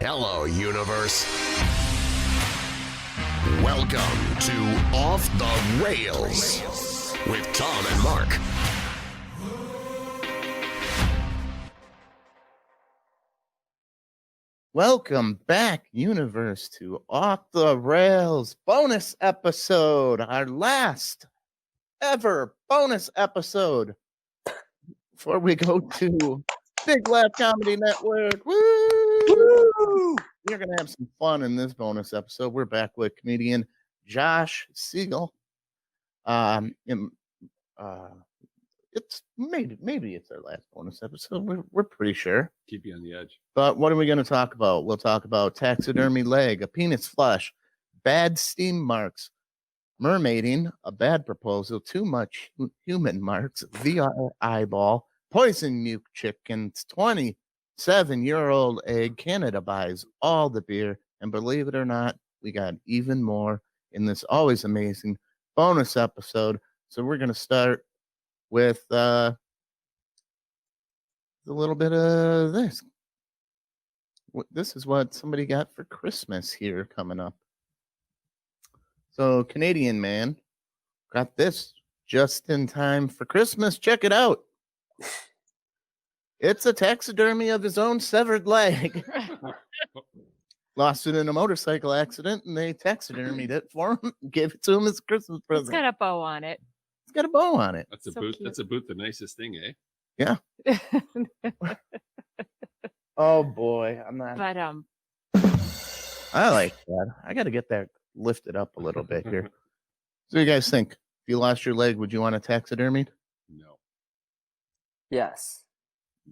Hello, universe. Welcome to Off the Rails with Tom and Mark. Welcome back, universe, to Off the Rails bonus episode, our last ever bonus episode. Before we go to Big Laugh Comedy Network, woo! We're gonna have some fun in this bonus episode. We're back with comedian Josh Segal. It's maybe it's our last bonus episode. We're pretty sure. Keep you on the edge. But what are we going to talk about? We'll talk about taxidermy leg, a penis flesh, bad steam marks, mermaiding, a bad proposal, too much human marks, VR eyeball, poison muke chickens, 27-year-old egg. Canada buys all the beer, and believe it or not, we got even more in this always amazing bonus episode. So we're going to start with a little bit of this. This is what somebody got for Christmas here coming up. So, Canadian man got this just in time for Christmas. Check it out. It's a taxidermy of his own severed leg. Lost it in a motorcycle accident, and they taxidermied it for him, gave it to him as a Christmas present. It's got a bow on it. It's got a bow on it. That's a So boot. cute. That's a boot. The nicest thing, eh? Yeah. Oh boy, I'm not. But I like that. I got to get that lifted up a little bit here. So, you guys think if you lost your leg, would you want a taxidermy? No. Yes.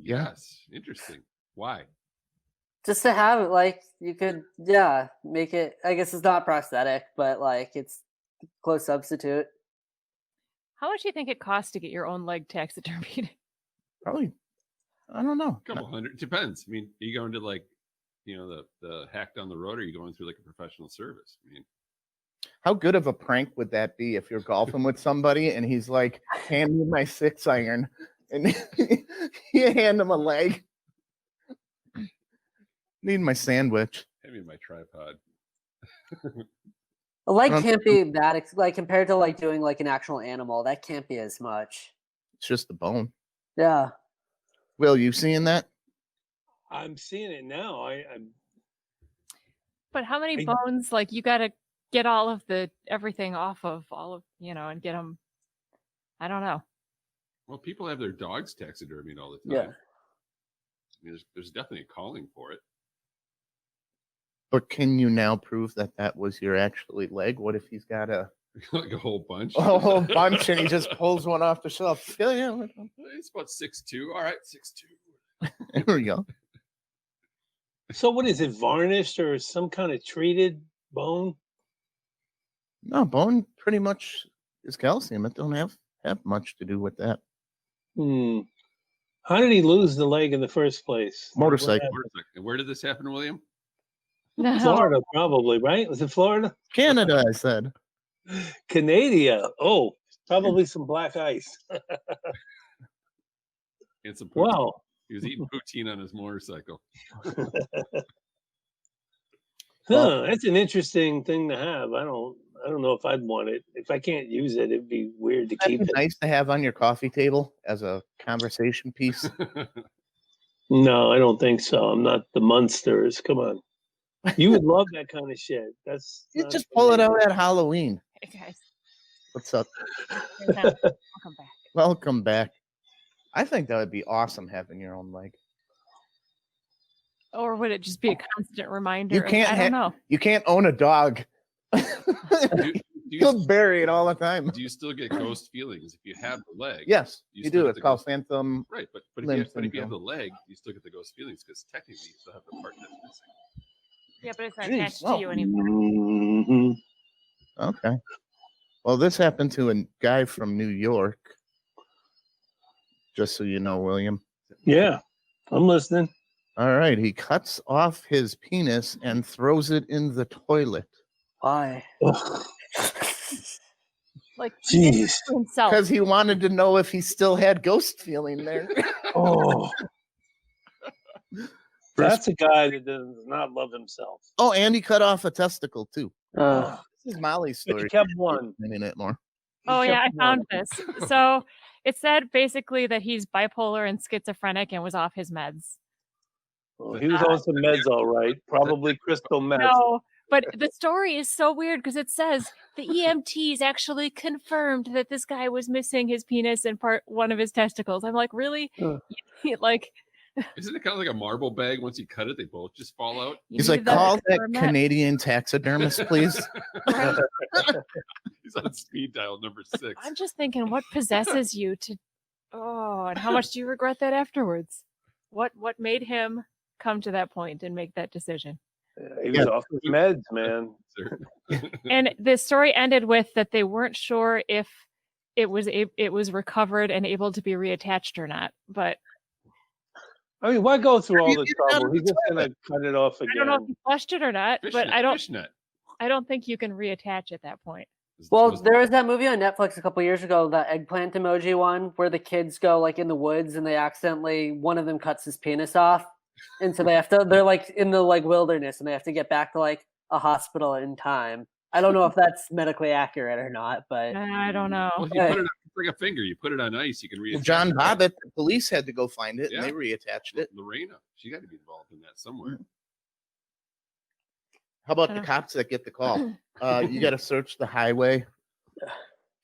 Yeah. Yes. Interesting. Why? Just to have it, like, you could, make it, I guess it's not prosthetic, but, like, it's a close substitute. how much do you think it costs to get your own leg taxidermied? Probably. I don't know. A couple hundred. Depends. I mean, are you going to the hack down the road, or are you going through like a professional service? I mean, How good of a prank would that be if you're golfing with somebody and he's like, hand me my 6-iron, and you hand him a leg. Need my sandwich. hand me my tripod. A leg can't be that, like, compared to, like, doing, like, an actual animal, that can't be as much. It's just the bone. Yeah. Will, you seeing that? I'm seeing it now. I'm But how many I- bones? Like, you got to get all of everything off of all of, and get them. I don't know. Well, people have their dogs taxidermied all the Yeah. time. I mean, there's definitely a calling for it. But can you now prove that that was your actually leg? What if he's got a Like a whole bunch. whole bunch and he just pulls one off the shelf? Yeah. It's about 6'2". All right, 6'2". There we go. so what is it, varnished or some kind of treated bone? No, bone pretty much is calcium. It don't have much to do with that. How did he lose the leg in the first place? Motorcycle. And where did this happen, William? No. Florida, probably, right? Was it Florida? Canada, I said. Canada. Oh, probably some black ice. And some poutine. Wow. He was eating poutine on his motorcycle. That's an interesting thing to have. I don't know if I'd want it. If I can't use it, it'd be weird to keep That'd it. be nice to have on your coffee table as a conversation piece. No, I don't think so. I'm not the Munsters. Come on. You would love that kind of shit. That's You not just for pull it me. out at Halloween. Hey guys, What's up? welcome back. Welcome back. I think that would be awesome having your own leg. Or would it just be a constant reminder? You can't I don't know. You can't own a dog. Do You'll bury it all the time. you still get ghost feelings if you have the leg? Yes, You you still do. have It's the called ghost- phantom. Right, but limb if you have the syndrome. leg, you still get the ghost feelings because technically you still have the part that's missing. Yeah, but it's not Jeez, attached no. to you anymore. Mhm. Okay. Well, this happened to a guy from New York. Just so you know, William. Yeah, I'm listening. All right. He cuts off his penis and throws it in the toilet. Why? Ugh. Like, he did it Jeez. to himself. Because he wanted to know if he still had ghost feeling there. Oh, That's a guy that does not love himself. Oh, and he cut off a testicle too. This is Molly's But story. he kept one. In it more. Oh yeah, I kept found one. this. So it said basically that he's bipolar and schizophrenic and was off his meds. Well, he was on some meds, all right. Probably crystal meth. No, but the story is so weird because it says the EMTs actually confirmed that this guy was missing his penis and one of his testicles. I'm like, really? Like, Isn't it kind of like a marble bag? Once you cut it, they both just fall out. He's like, call that Canadian taxidermist, please. Right? He's on speed dial number 6. I'm just thinking, what possesses you to? Oh, and how much do you regret that afterwards? What made him come to that point and make that decision? He was off his meds, man. And the story ended with that they weren't sure if it was recovered and able to be reattached or not. But I mean, why go through all the trouble? He's just gonna cut it off again. I don't know if he flushed it or not, but I don't think you can reattach at that point. Well, there was that movie on Netflix a couple years ago, the eggplant emoji one, where the kids go like in the woods and they accidentally, one of them cuts his penis off. And so they're like in the like wilderness and they have to get back to like a hospital in time. I don't know if that's medically accurate or not, but I don't know. Well, you put it on, like a finger. You put it on ice. You can reattach. Well, John Bobbitt, the police had to go find it, and they reattached it. Lorena, she got to be involved in that somewhere. How about the cops that get the call? You got to search the highway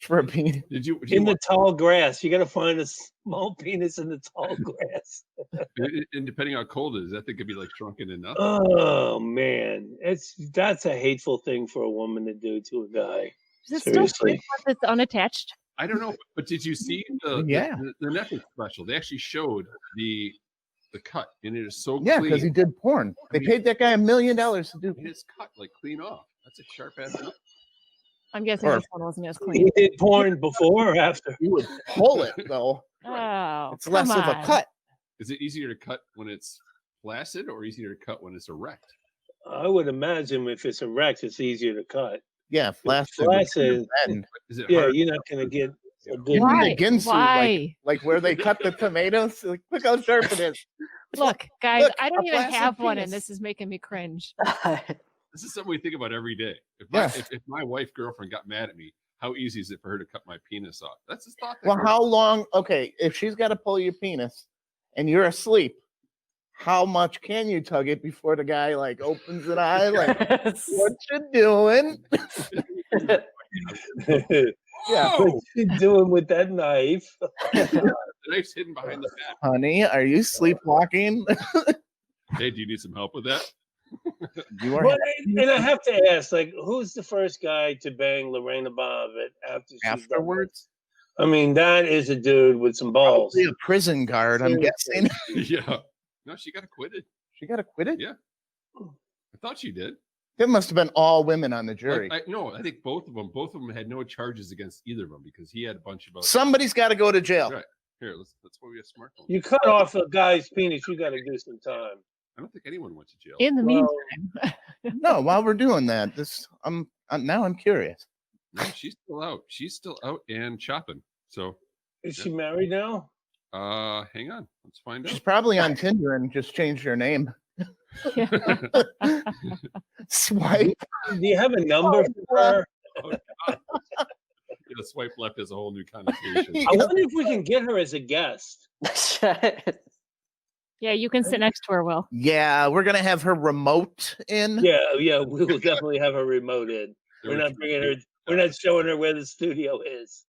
for a penis. Did you in the tall grass? You got to find a small penis in the tall grass. And depending how cold it is, that thing could be like shrunken enough. Oh man, that's a hateful thing for a woman to do to a guy. Is it still it's unattached? I don't know, but did you see the Netflix special? They actually showed the cut, and it is so clean. Because he did porn. They paid that guy $1 million to do. His cut like clean off. That's a sharp ass. I'm guessing this one wasn't as clean. He did porn before or after? You would pull it though. Oh, it's less of a cut. Is it easier to cut when it's flaccid or easier to cut when it's erect? I would imagine if it's erect, it's easier to cut. Yeah, flaccid. Is it yeah, hard? you're not going to get a good. Why? Ginsu, like where they cut the tomatoes. Like, look how sharp it is. Look, guys, Look, I don't a even plastic have one, and penis. this is making me cringe. This is something we think about every day. If my wife girlfriend got mad at me, how easy is it for her to cut my penis off? That's his thought. Well, how long? Okay, if she's got to pull your penis and you're asleep, how much can you tug it before the guy like opens an eye? Like, what you doing? Yeah, what you doing with that knife? The knife's hidden behind the back. Honey, are you sleepwalking? Hey, do you need some help with that? You are. But and I have to ask, like, who's the first guy to bang Lorena Bobbitt afterwards? I mean, that is a dude with some balls. Probably a prison guard, I'm guessing. Yeah. No, she got acquitted. She got acquitted? Yeah. I thought she did. It must have been all women on the jury. No, I think both of them had no charges against either of them because he had a bunch of. Somebody's got to go to jail. Right. Here, that's why we have smartphones. You cut off a guy's penis, you got to do some time. I don't think anyone went to jail. In the meantime, no. While we're doing that, I'm curious. No, she's still out. She's still out and chopping. So, is she married now? Hang on, let's find out. She's probably on Tinder and just changed her name. Swipe. Do you have a number for her? Oh, God. Yeah, swipe left has a whole new connotation. I wonder if we can get her as a guest. Yeah, you can sit next to her, Will. Yeah, we're gonna have her remote in. Yeah, we will definitely have her remote in. We're not bringing her. We're not showing her where the studio is,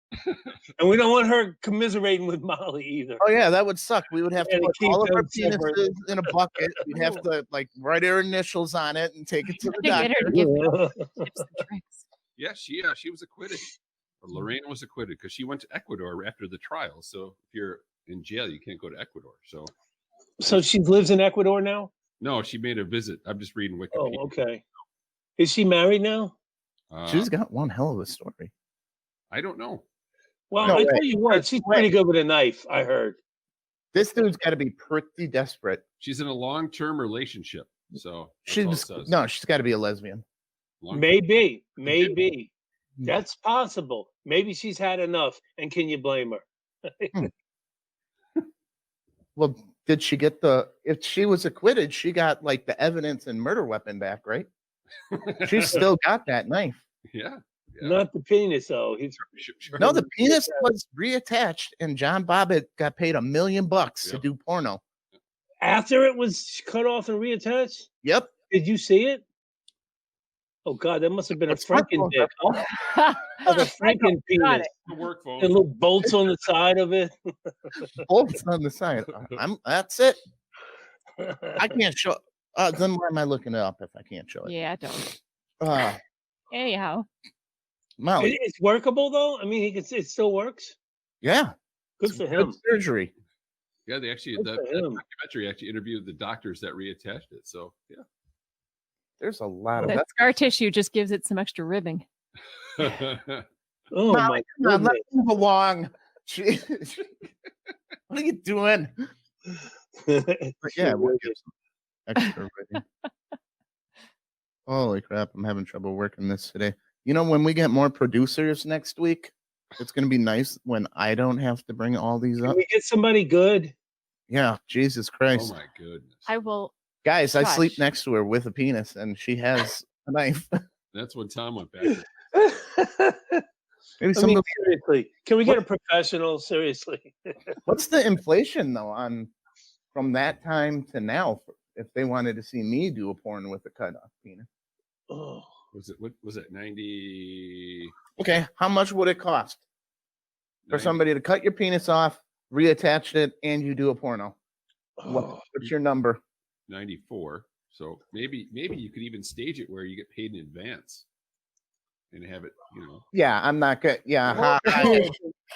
and we don't want her commiserating with Molly either. Oh yeah, that would suck. We would have to put all of our penises in a bucket. We'd have to like write our initials on it and take it to the Get her doctor. to give you tips and tricks. Yeah, she was acquitted. Or Lorena was acquitted because she went to Ecuador after the trial. So if you're in jail, you can't go to Ecuador. So she lives in Ecuador now? No, she made a visit. I'm just reading Wikipedia. Oh, okay. Is she married now? She's got one hell of a story. I don't know. Well, I tell you what, she's pretty good with a knife, I heard. This dude's got to be pretty desperate. She's in a long-term relationship. So she's got to be a lesbian. Maybe. That's possible. Maybe she's had enough. And can you blame her? Well, did she get if she was acquitted, she got like the evidence and murder weapon back, right? She still got that knife. Yeah. Not the penis, though. No, the penis was reattached, and John Bobbitt got paid $1 million to do porno. After it was cut off and reattached? Yep. Did you see it? Oh God, that must have been a Franken dick. A Franken penis. The work phone. The little bolts on the side of it. Bolts on the side. That's it. I can't show. Then why am I looking it up if I can't show it? Yeah, don't. Molly. Anyhow, It's workable though. I mean, it still works. Yeah. Good for him. Surgery. Yeah, they actually that documentary actually interviewed the doctors that reattached it. So yeah. There's a lot of that scar tissue just gives it some extra ribbing. Oh my God! Let me move along. What are you doing? Yeah, we'll give some extra ribbing. Holy crap! I'm having trouble working this today. You know, when we get more producers next week, it's going to be nice when I don't have to bring all these up. Can we get somebody good? Yeah, Jesus Christ! Oh my goodness! I will. Guys, I sleep next to her with a penis, and she has a knife. That's when Tom went back. Maybe seriously, can we get a professional? Seriously, what's the inflation though from that time to now? If they wanted to see me do a porn with a cut off penis, what was it 90? Okay, how much would it cost for somebody to cut your penis off, reattach it, and you do a porno? What's your number? 94. So maybe you could even stage it where you get paid in advance and have it, Yeah, I'm not good. Yeah.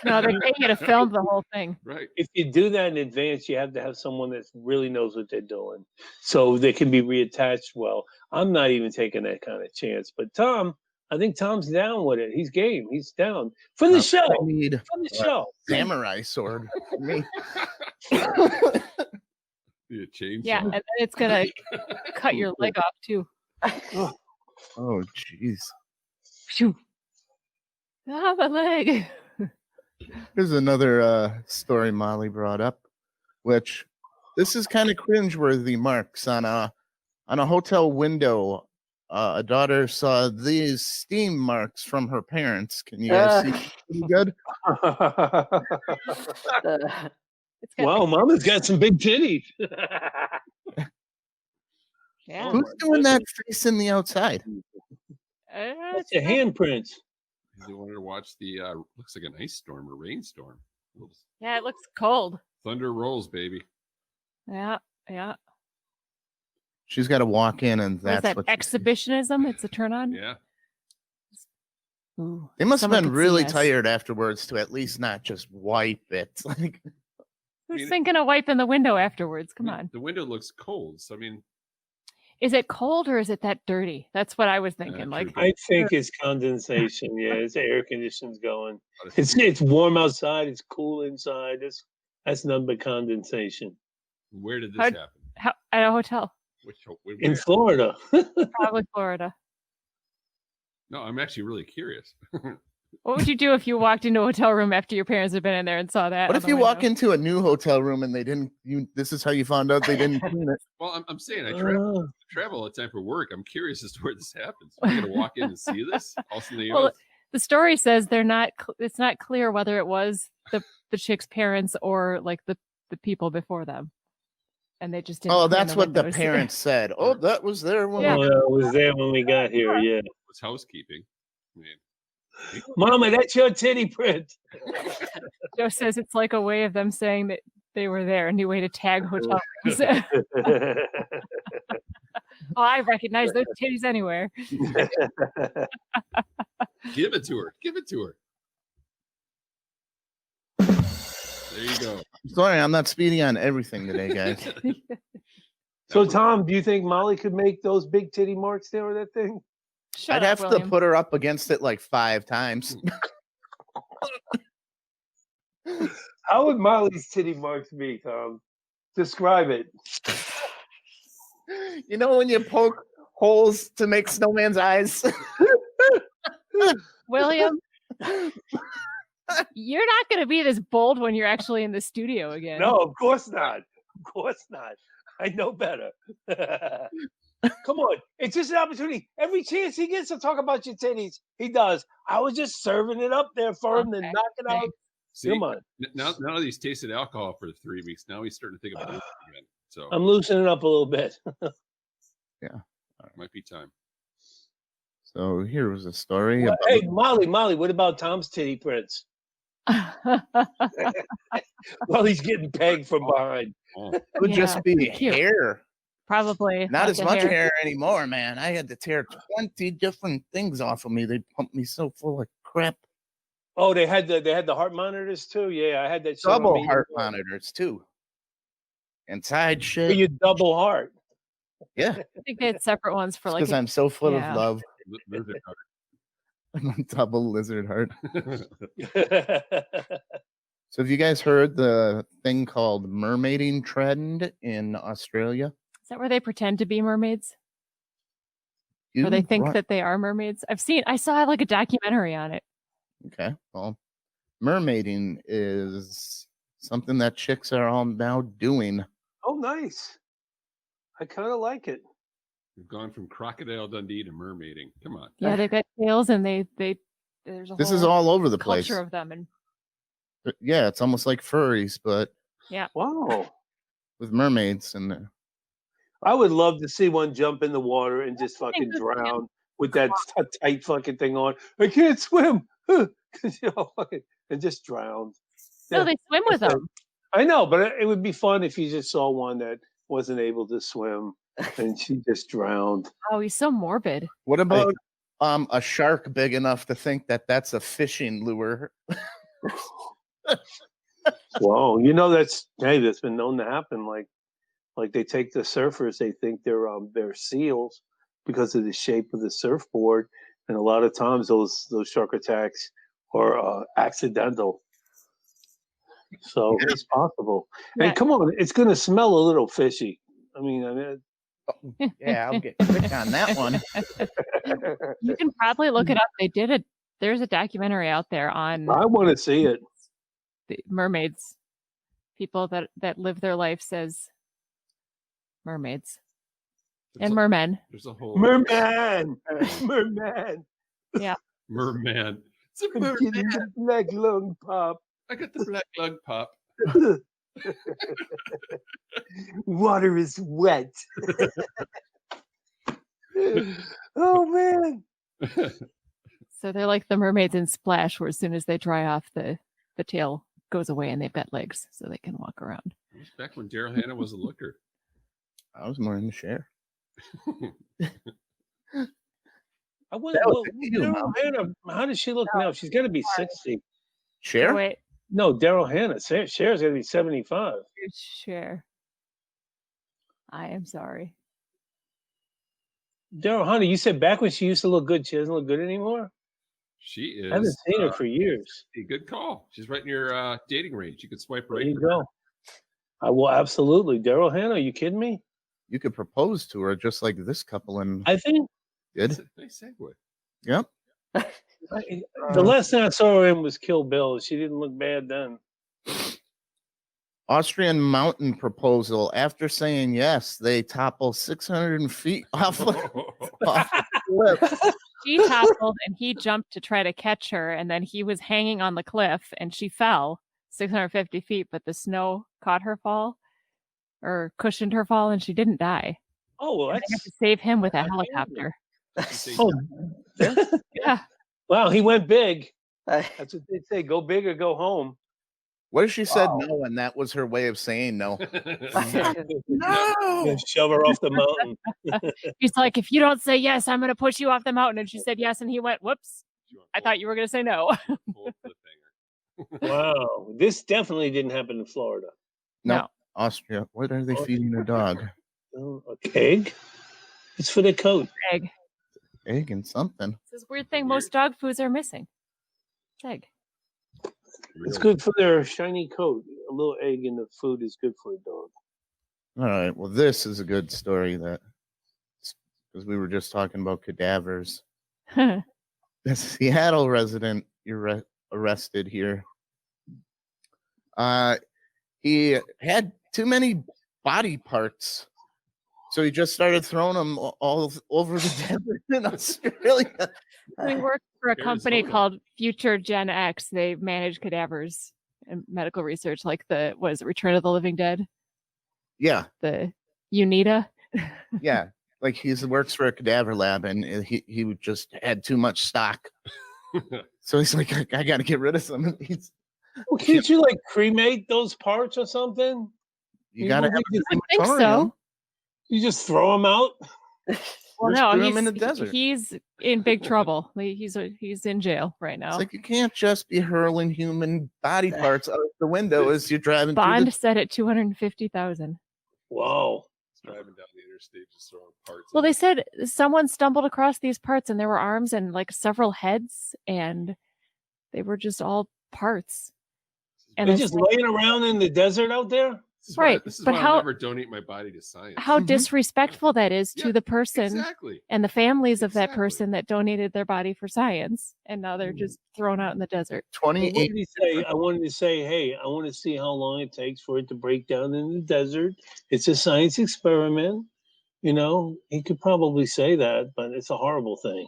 No, they pay you to film the whole thing. Right. If you do that in advance, you have to have someone that really knows what they're doing, so they can be reattached well. I'm not even taking that kind of chance. But Tom, I think Tom's down with it. He's game. He's down for the show. I need for the show. Samurai sword for me. Yeah, and then it's gonna cut your leg off too. Oh, jeez. Phew. Ah, my leg. Here's another story Molly brought up, which this is kind of cringeworthy. Marks on a hotel window. A daughter saw these steam marks from her parents. Can you guys see? Pretty good. Wow, Mama's got some big titties. Yeah. Who's doing that facing the outside? That's a handprint. They wanted to watch the looks like an ice storm or rainstorm. Yeah, it looks cold. Thunder rolls, baby. Yeah. She's got to walk in, and that's what exhibitionism. It's a turn on. Yeah. Ooh, they must have been really tired afterwards to at least not just wipe it. Like, who's thinking of wiping the window afterwards? Come on. The window looks cold, so is it cold or is it that dirty? That's what I was thinking. I think it's condensation. Yeah, it's air conditions going. It's warm outside. It's cool inside. That's none but condensation. Where did this happen? At a hotel. In Florida. Probably Florida. No, I'm actually really curious. What would you do if you walked into a hotel room after your parents had been in there and saw that? What if you walk into a new hotel room and they didn't? This is how you found out they didn't clean it. Well, I'm saying I travel all the time for work. I'm curious as to where this happens. Are you gonna walk in and see this? Well, the story says they're not. It's not clear whether it was the chick's parents or like the people before them, and they just didn't. Oh, that's what the parents said. Oh, that was there when. Yeah. That was there when we got here. Yeah, it was housekeeping. Mama, that's your titty print. Joe says it's like a way of them saying that they were there, a new way to tag hotel rooms. Oh, I recognize those titties anywhere. Give it to her. Give it to her. There you go. Sorry, I'm not speedy on everything today, guys. So, Tom, do you think Molly could make those big titty marks there with that thing? I'd have to put her up against it like 5 times. How would Molly's titty marks be, Tom? Describe it. You know when you poke holes to make snowman's eyes? William, you're not going to be this bold when you're actually in the studio again. No, of course not. course not. I know better. Come on. It's just an opportunity. Every chance he gets to talk about your titties, he does. I was just serving it up there for him to Okay. knock it out. See, Come on. now that he's tasted alcohol for 3 weeks, now he's starting to think about it again. So I'm loosening up a little bit. might be time. So here was a story Well, about hey, Molly, what about Tom's titty prints? Well, he's getting pegged from behind. Oh, it would just be cute. hair. Probably Not lots as of much hair anymore, man. I had to tear 20 different things off of me. They pumped me so full of crap. Oh, they had the heart monitors too. Yeah, I had that shit on Double me. heart monitors too. And side For shit. your double heart. Yeah. I think they had separate ones for like Because I'm so full yeah. of love. lizard I'm a double lizard heart. heart. So have you guys heard the thing called mermaiding trend in Australia? Is that where they pretend to be mermaids? Or they think that they are mermaids? I saw like a documentary on it. Okay. Well, mermaiding is something that chicks are all now doing. Oh, nice. I kind of like it. We've gone from Crocodile Dundee to mermaiding. Come on. Yeah, they've got tails and there's a This is whole all over the place. culture of them, and Yeah, it's almost like furries, but Wow. with mermaids and I would love to see one jump in the water and just fucking drown with that tight fucking thing on. I can't swim. Fucking, and just drown. no, they swim with them. I know, but it would be fun if you just saw one that wasn't able to swim and she just drowned. Oh, he's so morbid. what about a shark big enough to think that that's a fishing lure? Wow, that's been known to happen. Like they take the surfers, they think they're seals because of the shape of the surfboard, and a lot of times those shark attacks are accidental. So it's possible. Yeah. And come on, it's gonna smell a little fishy. I mean, Yeah, I'll get quick on that one. You can probably look it up. There's a documentary out there on I want to see it. the mermaids, people that live their lives as mermaids and mermen. There's a whole Merman. merman. It's a I'm getting merman. the black lung pop. I got the black lung pop. Water is wet. Oh man. So they're like the mermaids in Splash, where as soon as they dry off, the tail goes away and they've got legs so they can walk around. It was back when Daryl Hannah was a looker. I was more in the share. I wonder, That was you, Daryl Hannah, how does she look now? She's got to be 60. Oh, Share? wait, No, Daryl Hannah. Cher's going to be 75. share. I am sorry. Daryl Hannah, you said back when she used to look good, she doesn't look good anymore? She is. I haven't seen her for years. A good call. She's right in your dating range. You could swipe There right. you go. I will absolutely. Daryl Hannah, are you kidding me? You could propose to her just like this couple and I think did. Nice segue. Yep. the last thing I saw her in was Kill Bill. She didn't look bad then. Austrian mountain proposal. After saying yes, they topple 600 feet off the cliff. She toppled and he jumped to try to catch her, and then he was hanging on the cliff and she fell 650 feet, but the snow caught her fall or cushioned her fall and she didn't die. Oh, well, And they had that's to save him with a amazing. helicopter. Oh, Yeah. wow, he went big. That's what they say. Go big or go home. What if she said no and that was her way of saying no? No. Shove her off the mountain. He's like, if you don't say yes, I'm going to push you off the mountain. And she said yes. And he went, whoops. I thought you were going to say no. Full cliffhanger. Wow. This definitely didn't happen in Florida. No. Austria. What are they feeding their dog? Oh, a egg? It's for the coat. Egg. Egg and something. It's this weird thing most dog foods are missing. It's egg. It's good for their shiny coat. A little egg in the food is good for a dog. All right. Well, this is a good story that because we were just talking about cadavers. The Seattle resident you're arrested here. He had too many body parts. So he just started throwing them all over the desert in Australia. We work for a company Arizona. called Future Gen X. They manage cadavers and medical research, like the Return of the Living Dead, Yeah, the UNITA. yeah. Like he works for a cadaver lab, and he just had too much stock. So he's like, I got to get rid of some of these. Well, can't you like cremate those parts or something? You got to have a I think so. crematorium. You just throw them out. Well, Just no, threw him in the desert. he's in big trouble. He's in jail right now. It's like you can't just be hurling human body parts out the window as you're driving. Bond set at $250,000. Wow. Driving down the interstate, just throwing parts. Well, they said someone stumbled across these parts, and there were arms and like several heads, and they were just all parts. And They're it's just like, laying around in the desert out there. right, This is but why how- I'll never donate my body to science. how Mhm. disrespectful that is to Yeah, the person Exactly. and the families of that Exactly. person that donated their body for science, and now they're just thrown out in the desert. What 28. did he say? I wanted to say, hey, I want to see how long it takes for it to break down in the desert. It's a science experiment. You know, he could probably say that, but it's a horrible thing.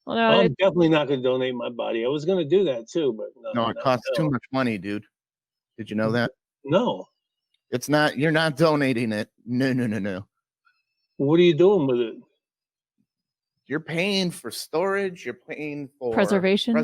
Well, no, I'm definitely not going to donate my body. I was going to do that too, but No, it costs too much money, dude. Did you know that? No. It's not. You're not donating it. No. What are you doing with it? You're paying for storage. You're paying for Preservation.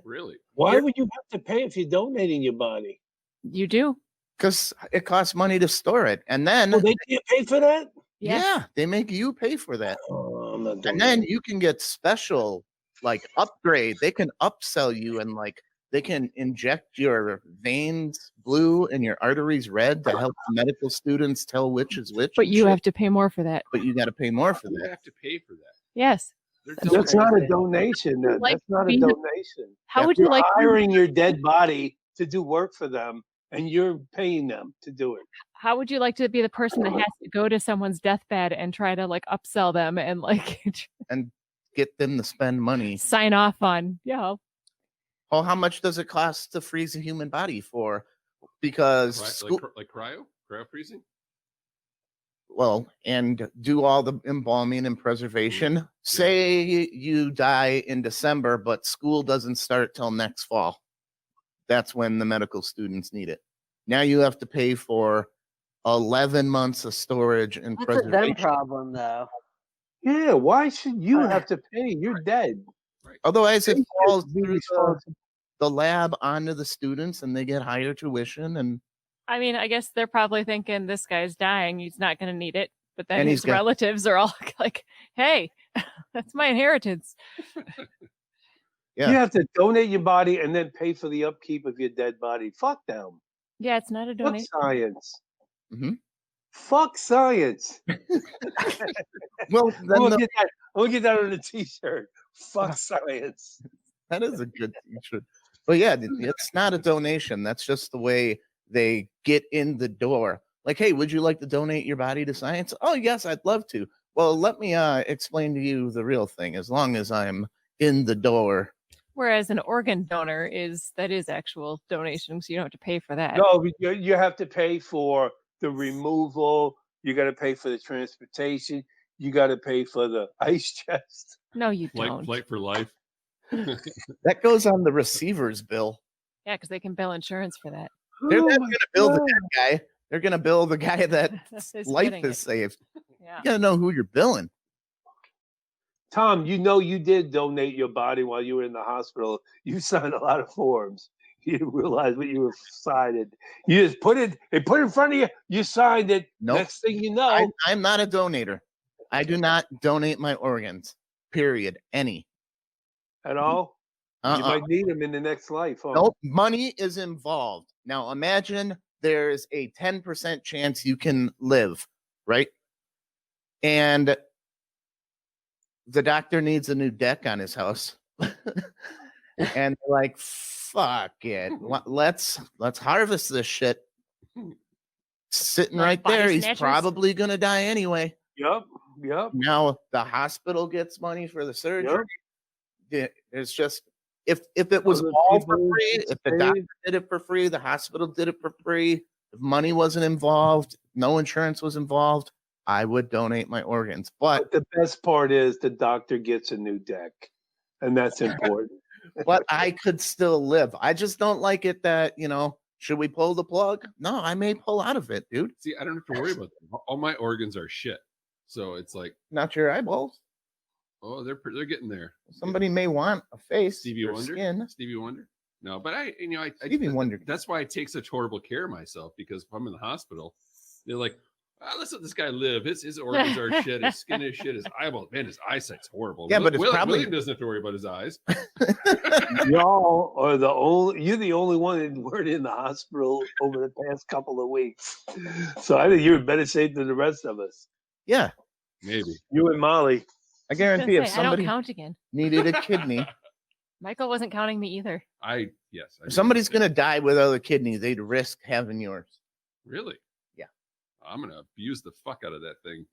Really? Why You're- would you have to pay if you're donating your body? you do. Because it costs money to store it, and then Well, they can't pay for that? Yes. yeah, they make you pay for that, Oh, I'm not doing and then that. you can get special like upgrade. They can upsell you, and like they can inject your veins blue and your arteries red to help medical students tell which is which. But and you shit. have to pay more for that. But you got to pay more for You that. have to pay for that. Yes. They're That's not a donating. donation. Like That's not a being- donation. How would you You're like? hiring your dead body to do work for them, and you're paying them to do it. How would you like to be the person that has to go to someone's deathbed and try to like upsell them and like And get them to spend money. sign off on? Yeah. Oh, how much does it cost to freeze a human body for? Because school, Like cryo freezing. well, and do all the embalming and preservation. Say you die in December, but school doesn't start till next fall. That's when the medical students need it. Now you have to pay for 11 months of storage and That's a them preservation. problem, though. Yeah, why should you have to pay? You're dead. Otherwise, it They falls should be through responsible. the lab onto the students, and they get higher tuition. And I mean, I guess they're probably thinking this guy's dying. He's not going to need it. But then And his he's got- relatives are all like, hey, that's my inheritance. Yeah. You have to donate your body and then pay for the upkeep of your dead body. Fuck them. Yeah, it's not a Fuck donation. science. Mhm. Fuck science. well, I'm then gonna get that on a t-shirt. Fuck science. that is a good t-shirt. But yeah, it's not a donation. That's just the way they get in the door. Like, hey, would you like to donate your body to science? Oh, yes, I'd love to. Well, let me explain to you the real thing. As long as I'm in the door. Whereas an organ donor is actual donation, so you don't have to pay for that. No, you have to pay for the removal. You got to pay for the transportation. You got to pay for the ice chest. No, you don't. Flight for life. That goes on the receiver's bill. Yeah, because they can bill insurance for that. They're Oh not my going to bill the God. dead guy. They're going to bill the guy that Is life getting is it. saved. Yeah. You got to know who you're billing. Tom, you know you did donate your body while you were in the hospital. You signed a lot of forms. You didn't realize what you were signing. You just put it in front of you. You signed it. Nope. Next thing you know, I'm not a donator. I do not donate my organs. Period. Any. at all, you Uh-uh. might need them in the next life. Huh? Nope. Money is involved. Now imagine there's a 10% chance you can live, right? And the doctor needs a new deck on his house. And they're like, fuck it. Let's harvest this shit. Sitting Like right body there. He's snatchers? probably gonna die anyway. Yep. Now the hospital gets money for the surgery. It's just if it was Other all for people free, get if the paid. doctor did it for free, the hospital did it for free, if money wasn't involved, no insurance was involved, I would donate my organs. But the best part is the doctor gets a new deck, and that's important. but I could still live. I just don't like it that, should we pull the plug? No, I may pull out of it, dude. See, I don't have to worry about that. All my organs are shit. So it's like, Not your eyeballs. oh, they're getting there. Somebody may want a face, Stevie or Wonder. skin. Stevie Wonder. No, but I Stevie Wonder. That's why I take such horrible care of myself, because if I'm in the hospital, they're like, let's let this guy live. His organs are shit. His skin is shit. His eyeball, man, his eyesight's horrible. Yeah, but it's probably William doesn't have to worry about his eyes. Y'all are you're the only one that weren't in the hospital over the past couple of weeks. So I think you're in better shape than the rest of us. Yeah, Maybe. You and Molly. I guarantee if I don't somebody count again. needed a kidney, Michael wasn't counting me either. Yes. if somebody's gonna die without a kidney, they'd risk having yours. Really? Yeah. I'm gonna abuse the fuck out of that thing.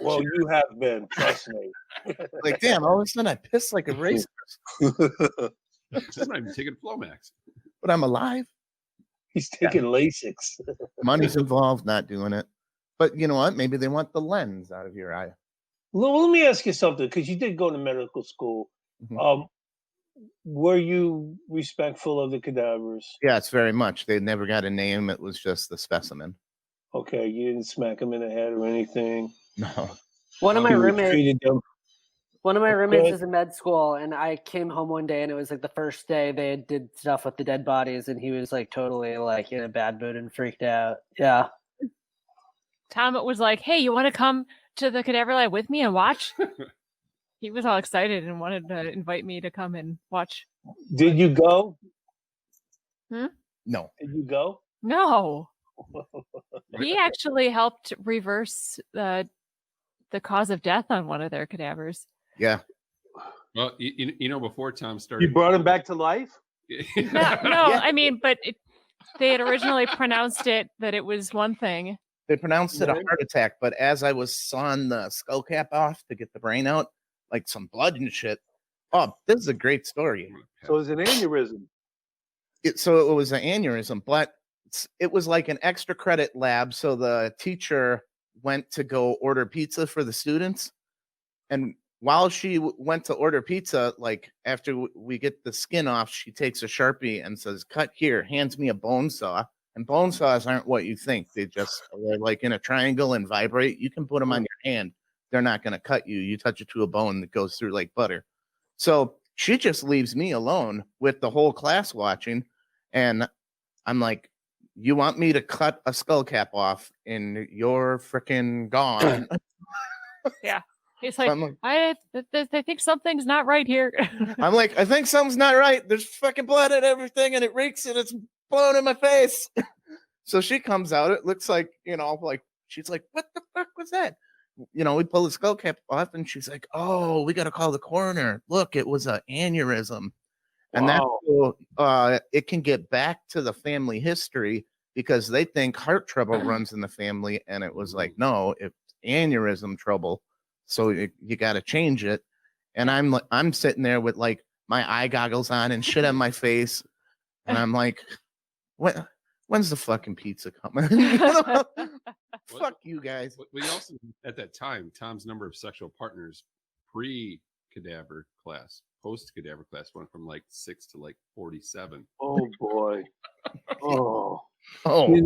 Well, you have been, trust me. Like, damn, all of a sudden I piss like a racist, I'm not even taking Flomax. but I'm alive. He's taking Lasix. Money's involved, not doing it. But you know what? Maybe they want the lens out of your eye. Let me ask you something, because you did go to medical school. Mhm. Were you respectful of the cadavers? Yes, very much. They never got a name. It was just the specimen. Okay, you didn't smack them in the head or anything. No. One of my You roommates. treated them. One of my roommates Okay. is in med school, and I came home one day, and it was like the first day they did stuff with the dead bodies, and he was like totally like in a bad mood and freaked out. Yeah. Tom was like, "Hey, you want to come to the cadaver lab with me and watch?" He was all excited and wanted to invite me to come and watch. Did you go? No. Did you go? No, he actually helped reverse the cause of death on one of their cadavers. Yeah. Well, before Tom started, You brought him back to life? No, I mean, but they had originally pronounced it that it was one thing. They pronounced it a Right. heart attack, but as I was sawing the skull cap off to get the brain out, like some blood and shit. Oh, this is a great story. So it's an aneurysm. So it was an aneurysm, but it was like an extra credit lab. So the teacher went to go order pizza for the students. And while she went to order pizza, like after we get the skin off, she takes a Sharpie and says, "Cut here," hands me a bone saw. And bone saws aren't what you think. They're like in a triangle and vibrate. You can put them on your hand. They're not going to cut you. You touch it to a bone that goes through like butter. So she just leaves me alone with the whole class watching. And I'm like, you want me to cut a skull cap off and you're freaking gone. Yeah, he's like, I'm like, I think something's not right here. I'm like, I think something's not right. There's fucking blood and everything, and it reeks and it's blowing in my face. So she comes out. It looks like, like she's like, what the fuck was that? We pull the skull cap off, and she's like, oh, we got to call the coroner. Look, it was an aneurysm. And that's it can get back to the family history because they think heart trouble runs in the family. And it was like, no, it's aneurysm trouble. So you got to change it. And I'm sitting there with like my eye goggles on and shit on my face. And I'm like, when's the fucking pizza coming? Fuck you guys. We also, at that time, Tom's number of sexual partners pre-cadaver class, post-cadaver class went from like 6 to like 47. Oh boy. Oh. Oh, You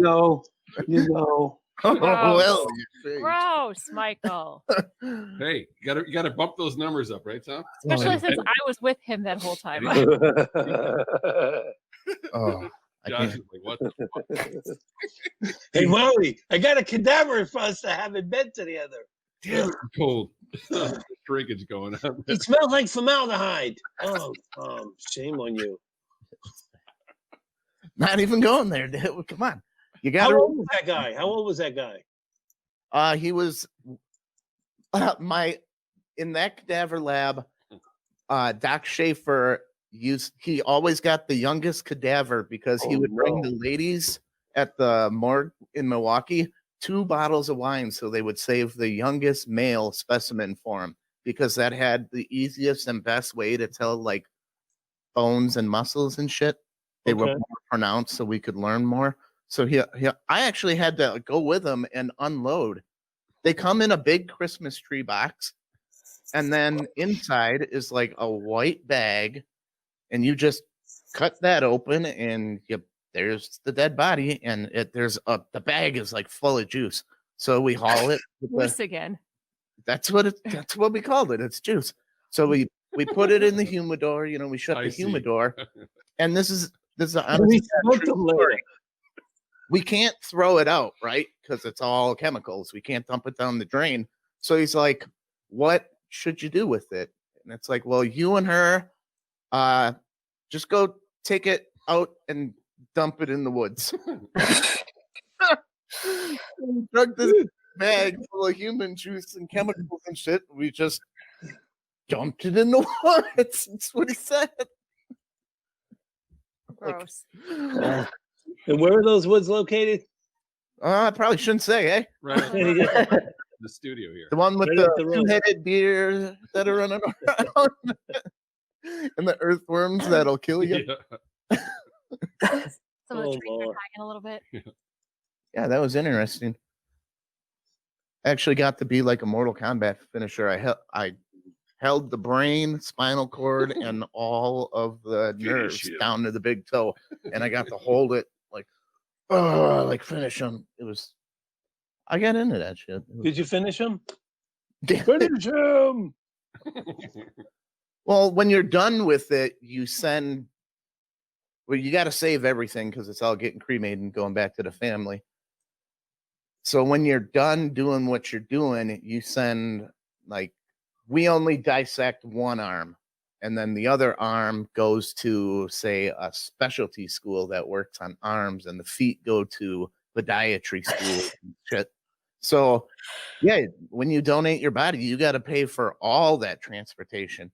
know. well, Gross, Michael. Hey, you gotta bump those numbers up, right, Tom? Especially since I was with him that whole time. oh, I Josh can't. is like, what the fuck? Hey Molly, I got a cadaver for us to have in bed together. Damn, it's cold. Shrinkage going on. It smells like formaldehyde. Oh, shame on you. Not even going there, dude. Come on. You got How old was that guy? How old was that guy? He was in that cadaver lab. Doc Schaefer he always got the youngest cadaver because he would bring the ladies at the morgue in Milwaukee 2 bottles of wine so they would save the youngest male specimen for him because that had the easiest and best way to tell like bones and muscles and shit. They were more pronounced so we could learn more. So I actually had to go with him and unload. They come in a big Christmas tree box, and then inside is like a white bag, and you just cut that open, and there's the dead body, and the bag is like full of juice. So we haul it. Juice again. That's what we called it. It's juice. So we put it in the humidor. We shut the humidor, and this is honestly story. We can't throw it out, right? Because it's all chemicals. We can't dump it down the drain. So he's like, "What should you do with it?" And it's like, "Well, you and her, just go take it out and dump it in the woods." We drug this bag full of human juice and chemicals and shit. We just dumped it in the woods. That's what he said. Gross. And where are those woods located? I probably shouldn't say, eh? Right. The studio here. The one with Right up the the road. two-headed deer that are running around and the earthworms that'll kill you. Yeah. Some of the Oh, trees are Lord. hanging a little bit. Yeah, that was interesting. Actually got to be like a Mortal Kombat finisher. I held the brain, spinal cord, and all of the nerves Finish him. down to the big toe, and I got to hold it like finish him. I got into that shit. Did you finish them? Yeah. Finish him. Well, when you're done with it, you got to save everything because it's all getting cremated and going back to the family. So when you're done doing what you're doing, you send, like, we only dissect one arm, and then the other arm goes to, say, a specialty school that works on arms, and the feet go to podiatry school and shit. So, yeah, when you donate your body, you got to pay for all that transportation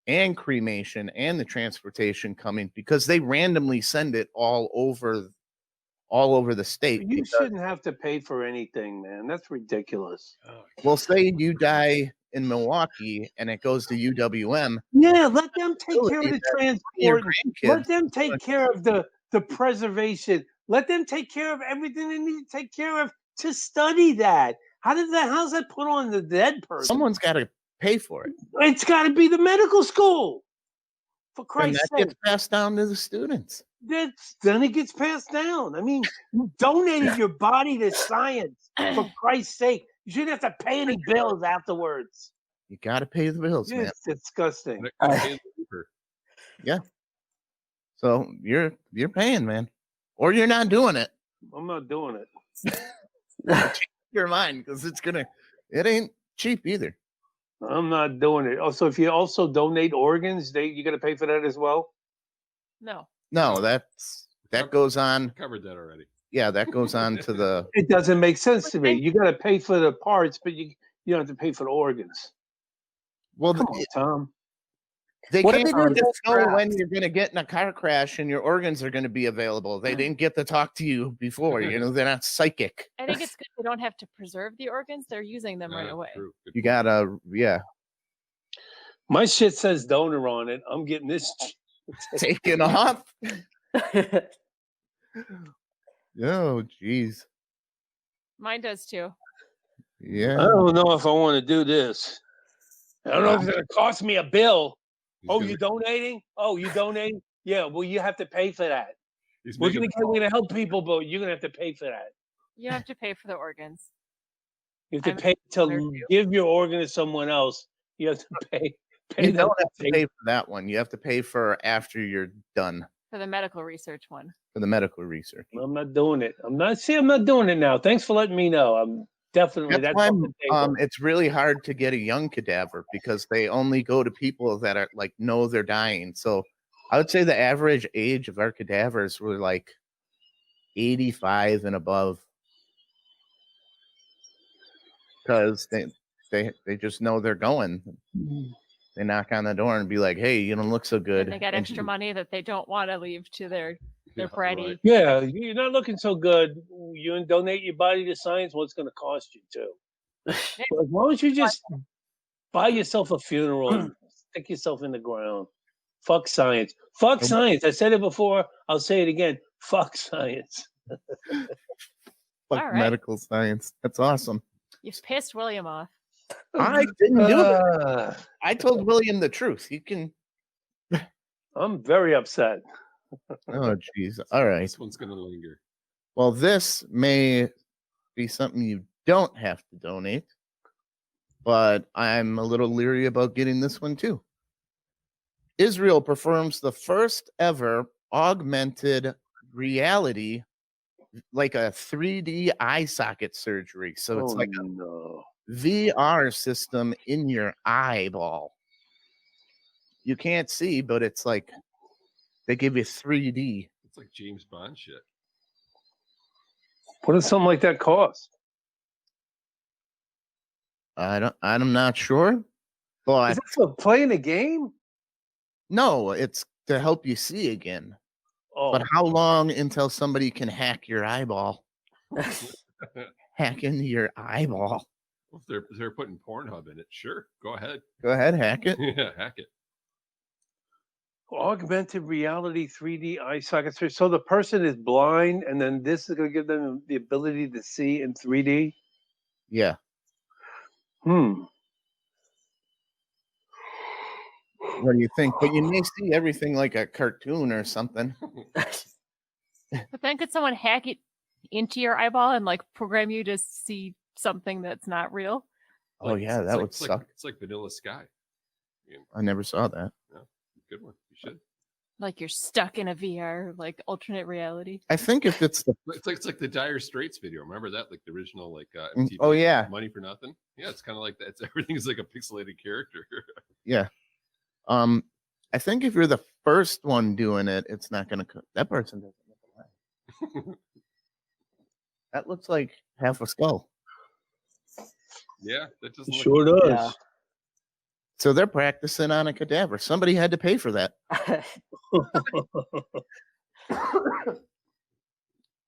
and cremation and the transportation coming, because they randomly send it all over the state. You shouldn't have to pay for anything, man. That's ridiculous. Well, say you die in Milwaukee and it goes to UWM. Yeah, let them take care of the Your transport. grandkids. Let them take care of the preservation. Let them take care of everything they need to take care of to study that. How's that put on the dead person? Someone's got to pay for it. It's got to be the medical school. For And Christ's that sake. gets passed down to the students. Then it gets passed down. I mean, you donated your body to science. For Christ's sake. You shouldn't have to pay any bills afterwards. You got to pay the bills, man. It's disgusting. Yeah. So you're paying, man, or you're not doing it. I'm not doing it. Change your mind, because it ain't cheap either. I'm not doing it. Also, if you also donate organs, you got to pay for that as well. No. No, that goes on. Covered that already. Yeah, that goes on to the. It doesn't make sense to me. You got to pay for the parts, but you don't have to pay for the organs. Well, Come on, Tom. they What if can't they do just this know crap? when you're going to get in a car crash and your organs are going to be available. They didn't get to talk to you before. They're not psychic. I think it's good they don't have to preserve the organs. They're using them right away. True. Good You point. gotta, yeah, My shit says donor on it. I'm getting this. taken off. Oh, jeez. Mine does too. Yeah. I don't know if I want to do this. I don't know if it's going to cost me a bill. He's Oh, gonna- you donating? Oh, you donating? Yeah, well, you have to pay for that. he's We're making going to help people, but you're going to have to pay for that. You don't have to pay for the organs. You have to I'm pay donor to too. give your organ to someone else. You have to pay You them don't have to take- pay for that one. You have to pay for after you're done For the medical research one. for the medical research. I'm not doing it. I'm not doing it now. Thanks for letting me know. I'm definitely That's that's why off the table. it's really hard to get a young cadaver, because they only go to people that are like know they're dying. So I would say the average age of our cadavers were like 85 and above, because they just know they're going. They knock on the door and be like, "Hey, you don't look so good." And they got And extra money that they don't want to leave to their Yeah, bratty. right. Yeah, you're not looking so good. You donate your body to science. What's going to cost you too? Like, why don't you just buy yourself a funeral, stick yourself in the ground? Fuck science. Fuck science. I said it before. I'll say it again. Fuck science. Fuck All right. medical science. That's awesome. You've pissed William off. I didn't do it. Uh, I told William the truth. He can. I'm very upset. Oh, jeez. All right. This one's gonna linger. Well, this may be something you don't have to donate, but I'm a little leery about getting this one too. Israel performs the first ever augmented reality, like a 3D eye socket surgery. So it's like a no. VR system in your eyeball. You can't see, but it's like they give you 3D. It's like James Bond shit. What does something like that cost? I'm not sure, but Is it for playing a game? no, it's to help you see again. Oh, But how long until somebody can hack your eyeball? Hack into your eyeball. If they're putting Pornhub in it, sure, go ahead. Go ahead, hack it. Yeah, hack it. augmented reality 3D eye sockets. So the person is blind, and then this is going to give them the ability to see in 3D. Yeah. Hmm. What do you think? But you may see everything like a cartoon or something. But then could someone hack it into your eyeball and like program you to see something that's not real? Oh yeah, that would suck. It's like Vanilla Sky. I never saw that. Good one. You should. Like you're stuck in a VR, like alternate reality. I think if it's the It's like the Dire Straits video. Remember that? Like the original, like Mm, MTV. oh, yeah. Money for Nothing. Yeah, it's kind of like that. It's everything's like a pixelated character. yeah. I think if you're the first one doing it, it's not gonna that person doesn't look alike. That looks like half a skull. Yeah, that doesn't look Sure does. Yeah. So they're practicing on a cadaver. Somebody had to pay for that.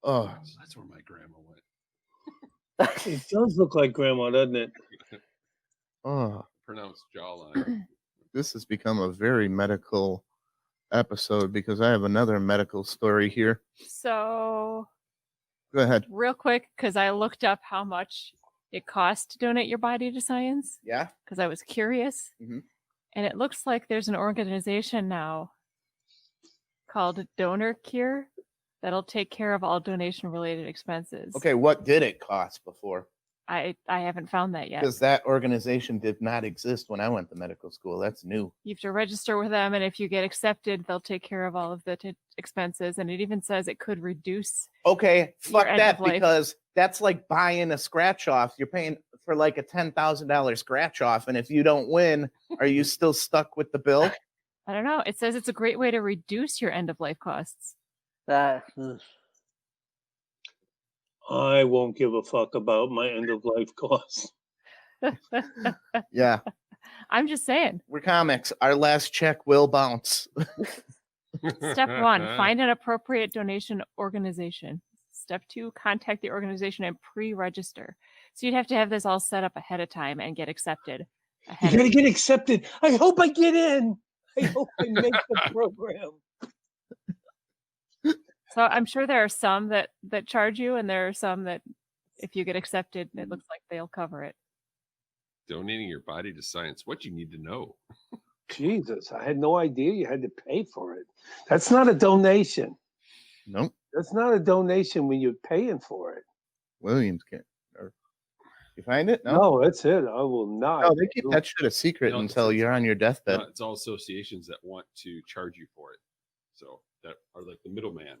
Oh, So that's where my grandma went. It does look like grandma, doesn't it? oh. Pronounced jawline. This has become a very medical episode because I have another medical story here. So Go ahead. real quick, because I looked up how much it costs to donate your body to science, Yeah. because I was curious. Mhm. And it looks like there's an organization now called Donor Cure that'll take care of all donation related expenses. Okay, what did it cost before? I haven't found that yet. Because that organization did not exist when I went to medical school. That's new. You have to register with them, and if you get accepted, they'll take care of all of the expenses. And it even says it could reduce. Okay, fuck end that of life. because that's like buying a scratch off. You're paying for like a $10,000 scratch off, and if you don't win, are you still stuck with the bill? I don't know. It says it's a great way to reduce your end of life costs. That I won't give a fuck about my end of life costs. Yeah, I'm just saying. we're comics. Our last check will bounce. Step 1, find an appropriate donation organization. Step 2, contact the organization and pre-register. So you'd have to have this all set up ahead of time and get accepted. You gotta get accepted. I hope I get in. I hope I make the program. So I'm sure there are some that charge you, and there are some that if you get accepted, it looks like they'll cover it. Donating your body to science. What you need to know. Jesus, I had no idea you had to pay for it. That's not a donation. Nope. That's not a donation when you're paying for it. Williams can't. You find it? No, that's it. I will not. No, they keep that shit a secret No, until it's- you're on your deathbed. It's all associations that want to charge you for it. So that are like the middleman.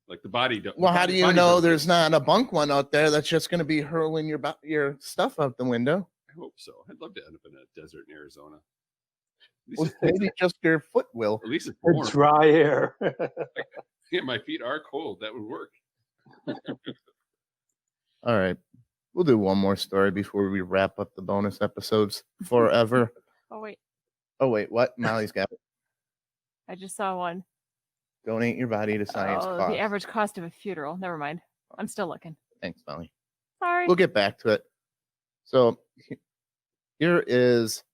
Like the body. Well, how do you know there's not a bunk one out there that's just going to be hurling your stuff out the window? I hope so. I'd love to end up in a desert in Arizona. At Well, least, maybe just your foot will. at least it's warm. Dry air. Yeah, my feet are cold. That would work. All right. We'll do one more story before we wrap up the bonus episodes forever. Oh, wait. Oh, wait. What? Molly's got it. I just saw one. Donate your body to science. Oh, Cost. the average cost of a funeral. Never mind. I'm still looking. Thanks, Molly. Sorry. We'll get back to it. So here is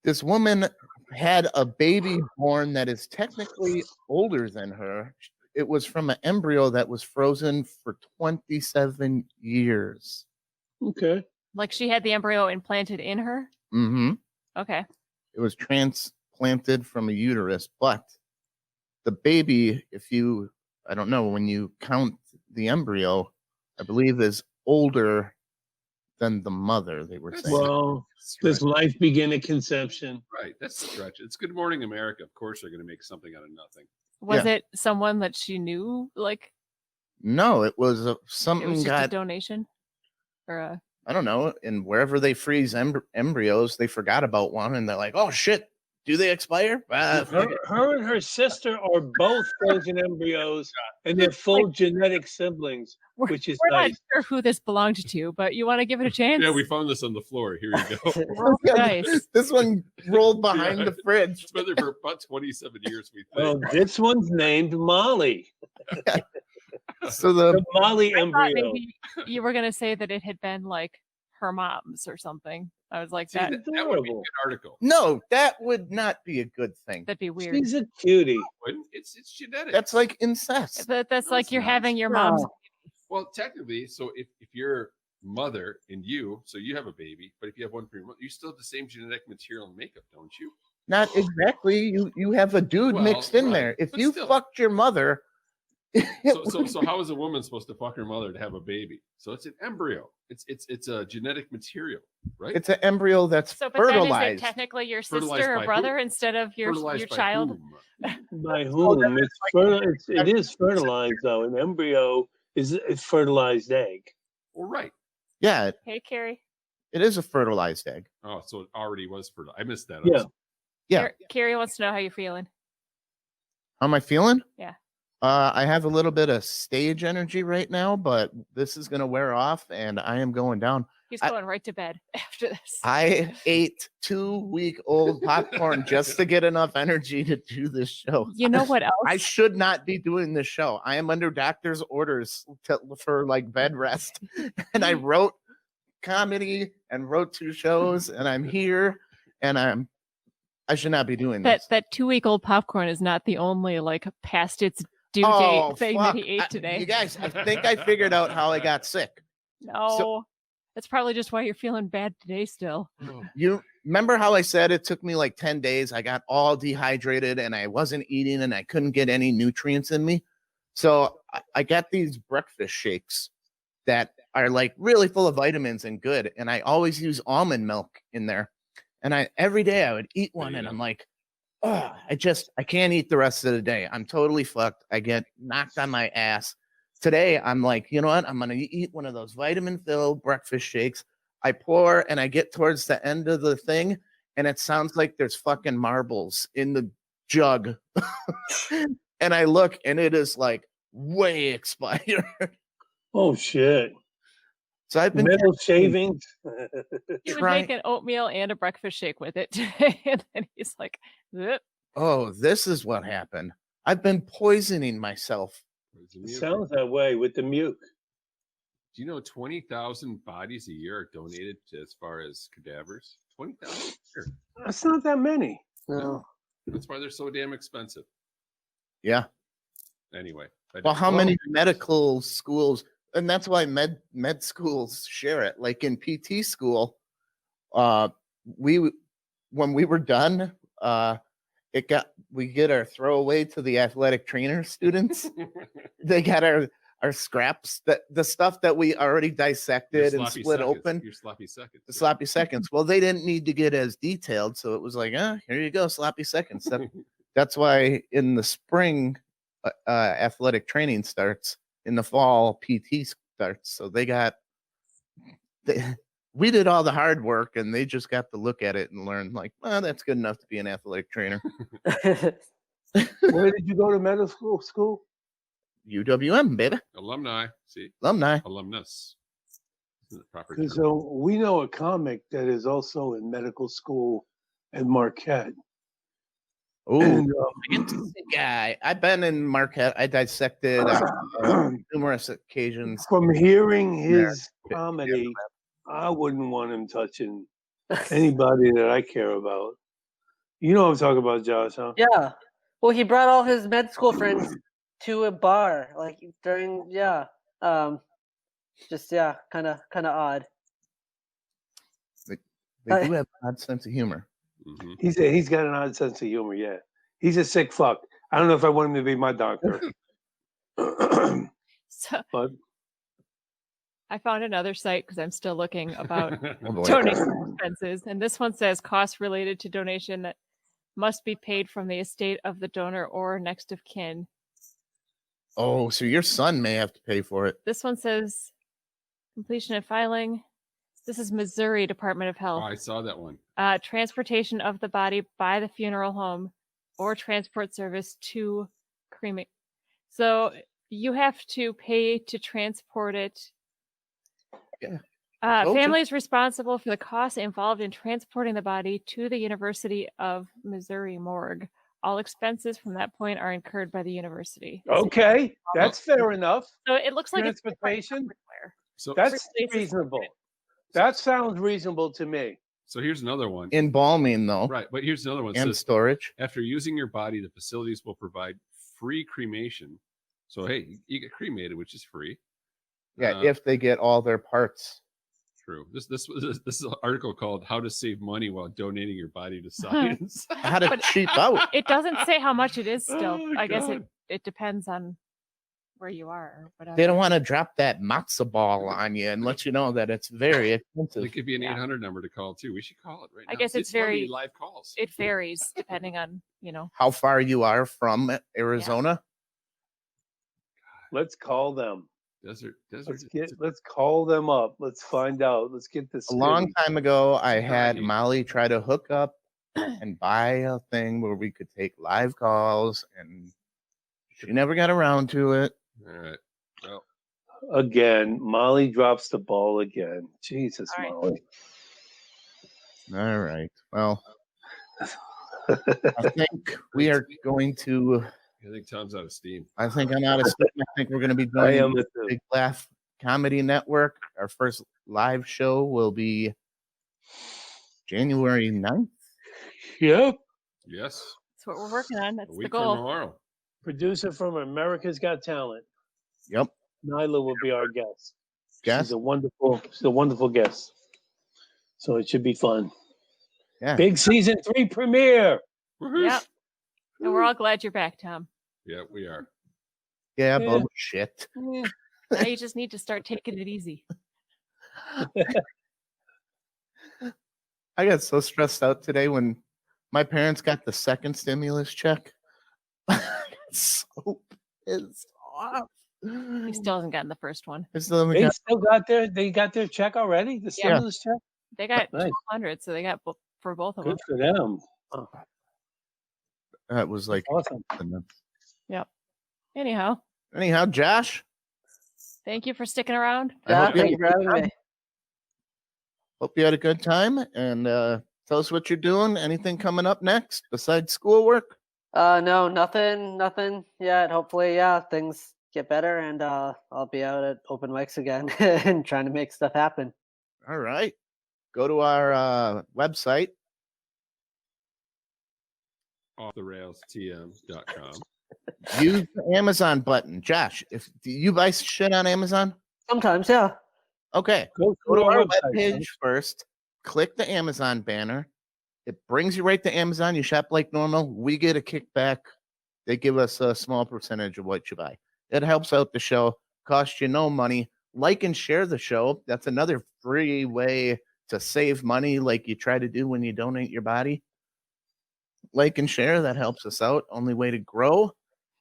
this woman had a baby born that is technically older than her. it was from an embryo that was frozen for 27 years. Okay. Like she had the embryo implanted in her? Mm-hmm. Okay. It was transplanted from a uterus, but the baby, I don't know, when you count the embryo, I believe is older than the mother, they were saying. Well, does life begin at conception? Right. That's a stretch. It's Good Morning America. Of course, they're going to make something out of nothing. Was it someone that she knew? Like, No, it was it something was just a got, donation? Or a. I don't know, and wherever they freeze embryos, they forgot about one and they're like, oh shit, do they expire? Her and her sister are both frozen embryos, and they're full genetic siblings, which is We're nice. not sure who this belonged to, but you want to give it a chance? Yeah, we found this on the floor. Here you go. Roll the dice. This one rolled behind the fridge. It's been there for about 27 years, we Well, think. this one's named Molly. So The Molly I thought embryo. maybe you were going to say that it had been like her mom's or something. I was like, See, that, that would be a adorable. good article. no, that would not be a good thing. that'd be weird. She's a cutie. It's genetic. That's like incest. But that's No, like it's you're not. having your mom's. Well, technically, so if your mother and you, so you have a baby, but if you have one for your mother, you still have the same genetic material and makeup, don't you? Not exactly. You have a dude Well, mixed in right, there. If but you still. fucked your mother, So how is a woman supposed to fuck her mother to have a baby? So it's an embryo. It's a genetic material, right? it's an embryo that's So, but then is it fertilized. technically your Fertilized sister by or brother who? instead of your Fertilized by child? whom? By whom? It is fertilized, though. An embryo is a fertilized egg. Well, right. Yeah, Hey, Carrie. it is a fertilized egg. Oh, so it already was fertile. I missed that. I'm Yeah. sorry. Yeah. Carrie wants to know how you're feeling. How am I feeling? Yeah. I have a little bit of stage energy right now, but this is going to wear off and I am going down. He's going right to bed after this. I ate 2-week-old popcorn just to get enough energy to do this show. You know what else? I should not be doing this show. I am under doctor's orders for like bed rest. And I wrote comedy and wrote 2 shows and I'm here and I should not be doing this. that 2-week-old popcorn is not the only like past its due Oh, date thing fuck. that he ate today. You guys, I think I figured out how I got sick. No, that's probably just why you're feeling bad today still. You remember how I said it took me like 10 days? I got all dehydrated and I wasn't eating and I couldn't get any nutrients in me. So I got these breakfast shakes that are like really full of vitamins and good. And I always use almond milk in there. And every day I would eat one and I'm like, oh, I can't eat the rest of the day. I'm totally fucked. I get knocked on my ass. Today, I'm like, you know what? I'm going to eat one of those vitamin-filled breakfast shakes. I pour and I get towards the end of the thing and it sounds like there's fucking marbles in the jug. And I look and it is like way expired. Oh, shit. So I've been Metal shavings. He was Try- making oatmeal and a breakfast shake with it today. And then he's like, "Zip." Oh, this is what happened. I've been poisoning myself. It sounds that way with the muke. Do you know 20,000 bodies a year are donated to, as far as cadavers? 20,000 a year. That's not that many. No. That's why they're so damn expensive. Yeah. Anyway. Well, how many medical schools, and that's why med schools share it. Like in PT school, when we were done, we get our throwaway to the athletic trainer students. They got our scraps, that the stuff that we already dissected and split open. Your sloppy seconds. The sloppy seconds. Well, they didn't need to get as detailed, so it was like, here you go, sloppy seconds. That's why in the spring, athletic training starts. In the fall, PT starts. So we did all the hard work, and they just got to look at it and learn. Like, that's good enough to be an athletic trainer. Where did you go to medical school? UWM, baby, Alumni. See? alumni. Alumnus. Isn't it proper term? So we know a comic that is also in medical school at Marquette. Oh, And, guy. I've been in Marquette. I dissected on numerous occasions. from hearing his comedy, I wouldn't want him touching anybody that I care about. You know what I'm talking about, Josh, huh? Yeah. Well, he brought all his med school friends to a bar, like during just kind of odd. They do have an odd sense of humor. Mhm. He's got an odd sense of humor. Yeah, he's a sick fuck. I don't know if I want him to be my doctor. So But I found another site because I'm still looking about Oh, boy. donation expenses, and this one says costs related to donation that must be paid from the estate of the donor or next of kin. Oh, so your son may have to pay for it. This one says completion of filing. This is Missouri Department of Oh, Health. I saw that one. Transportation of the body by the funeral home or transport service to cremate. So you have to pay to transport it. Yeah. Told you. Families responsible for the costs involved in transporting the body to the University of Missouri morgue. All expenses from that point are incurred by the university. okay, that's fair enough. So it looks like it's Transportation? everywhere. So That's places reasonable. That sounds reasonable to me. so here's another one. Embalming, though, Right, but here's another one. It and says, storage. after using your body, the facilities will provide free cremation. So hey, you get cremated, which is free. Yeah, if they get all their parts. True. This is an article called "How to Save Money While Donating Your Body to Science." How to But- cheap out. It doesn't say how much it is still. Oh, I guess God. it depends on where you are or whatever. They don't want to drop that matzo ball on you and let you know that it's very expensive. It could be an Yeah. 800 number to call too. We should call it right now. I guess it's fun to very- be live calls. It varies depending on, How far you are from Arizona. Let's call them. Desert. Let's call them up. Let's find out. Let's get this. A long time ago, I had Right. Molly try to hook up and buy a thing where we could take live calls, and she never got around to it. All right. Well, Again, Molly drops the ball again. Jesus, All right. Molly. All right. Well, I think we are going to. I think Tom's out of steam. I think I'm out of steam. I think we're going to be I joining am the at the Big Laugh Comedy Network. Our first live show will be January 9th. Yep. Yes. that's what we're working on. A That's the week from goal. tomorrow. Producer from America's Got Talent. Yep. Nyla will be our guest. Guess. She's a wonderful guest. So it should be fun. Yeah. Big season 3 premiere. Yep. And we're all glad you're back, Tom. Yeah, we are. Yeah, Yeah. bullshit. Eh, Now you just need to start taking it easy. I got so stressed out today when my parents got the second stimulus check. I got so pissed off. He still hasn't gotten the first one. I still haven't They got- still got their check already? The Yeah. stimulus check? They got Nice. 100, so they got for both of them. Good for them. Oh, that was like awesome. Anyhow, Josh, thank you for sticking around. I Yeah, hope you thank you for having me. hope you had a good time, and tell us what you're doing. Anything coming up next besides schoolwork? No, nothing yet. Hopefully, things get better, and I'll be out at open mics again and trying to make stuff happen. All right. Go to our website. OffTheRailsTM.com. Use the Amazon button. Josh, do you buy shit on Amazon? Sometimes, yeah. Okay. Go Go to our website, webpage first. Click the Amazon banner. It brings you right to Amazon. You shop like normal. We get a kickback. They give us a small percentage of what you buy. It helps out the show. Costs you no money. Like and share the show. That's another free way to save money, like you try to do when you donate your body. Like and share. That helps us out. Only way to grow.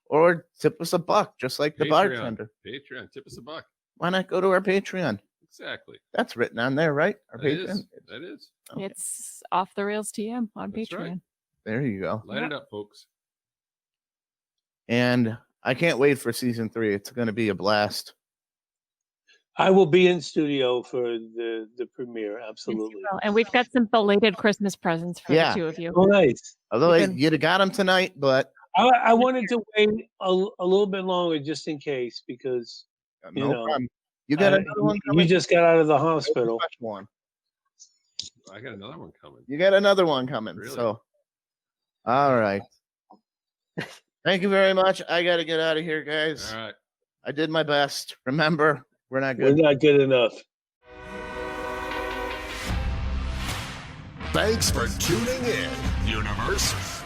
Or tip us a buck, just like the bartender. Patreon. Tip us a buck. Why not go to our Patreon? Exactly. That's written on there, right? Our That Patreon. is. That is. Okay. It's Off the Rails TM on That's right. Patreon. There you go. Light it up, folks. And I can't wait for season 3. It's going to be a blast. I will be in studio for the premiere. Absolutely. Well, and we've got some belated Christmas presents for Yeah. the two of you. Oh, nice. Although You can- you'd have got them tonight, but I wanted to wait a little bit longer just in case because no know, problem. You got another one you coming? just got out of the It's a hospital. special one. I got another one coming. You got another one coming. Really? So, all right. Thank you very much. I got to get out of here, guys. All right. I did my best. Remember, we're not We're good. not good enough. Thanks for tuning in, Universe.